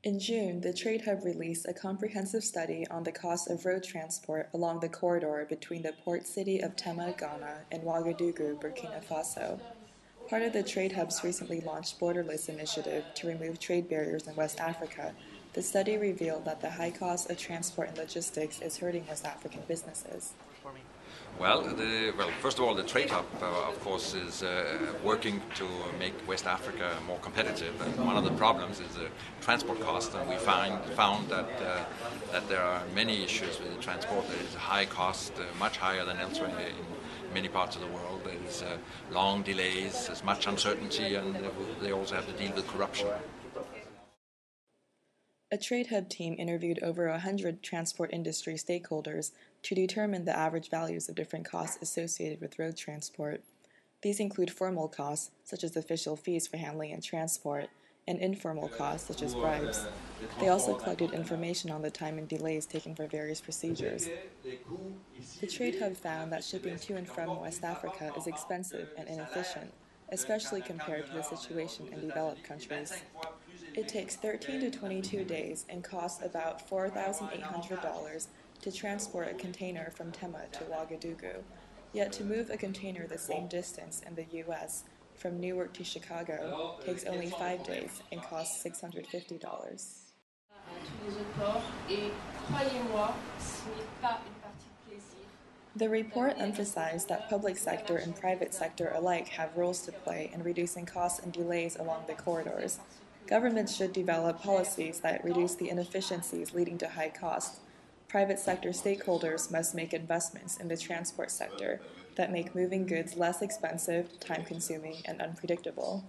In June, the Trade Hub released a comprehensive study on the cost of road transport along the corridor between the port city of Tema, Ghana, and Ouagadougou, Burkina Faso. Part of the Trade Hub's recently launched Borderless initiative to remove trade barriers in West Africa, the study revealed that the high cost of transport and logistics is hurting West African businesses. Well, first of all, the Trade Hub, of course, is working to make West Africa more competitive. And one of the problems is the transport cost, and we found that there are many issues with the transport. There is a high cost, much higher than elsewhere in many parts of the world. There is long delays, there's much uncertainty, and they also have to deal with corruption. A Trade Hub team interviewed over 100 transport industry stakeholders to determine the average values of different costs associated with road transport. These include formal costs, such as official fees for handling and transport, and informal costs, such as bribes. They also collected information on the time and delays taken for various procedures. The Trade Hub found that shipping to and from West Africa is expensive and inefficient, especially compared to the situation in developed countries. It takes 13 to 22 days and costs about $4,800 to transport a container from Tema to Ouagadougou. Yet to move a container the same distance in the U.S., from Newark to Chicago, takes only 5 days and costs $650. The report emphasized that public sector and private sector alike have roles to play in reducing costs and delays along the corridors. Governments should develop policies that reduce the inefficiencies leading to high costs. Private sector stakeholders must make investments in the transport sector that make moving goods less expensive, time-consuming, and unpredictable.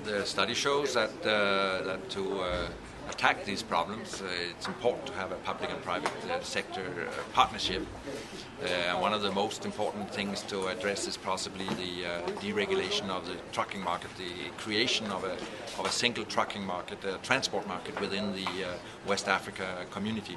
The study shows that to attack these problems, it's important to have a public and private sector partnership. One of the most important things to address is possibly the deregulation of the trucking market, the creation of a single trucking market, a transport market within the West Africa community.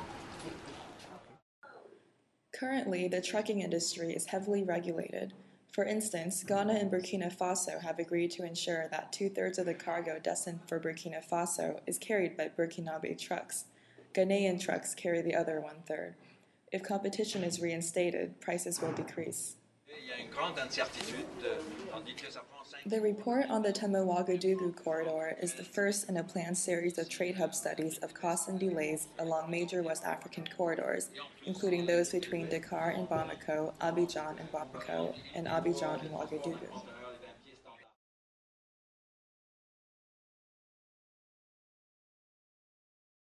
Currently, the trucking industry is heavily regulated. For instance, Ghana and Burkina Faso have agreed to ensure that 2/3 of the cargo destined for Burkina Faso is carried by Burkinabe trucks. Ghanaian trucks carry the other 1/3. If competition is reinstated, prices will decrease. The report on the Tema-Ouagadougou corridor is the first in a planned series of Trade Hub studies of costs and delays along major West African corridors, including those between Dakar and Bamako, Abidjan and Bamako, and Abidjan and Ouagadougou.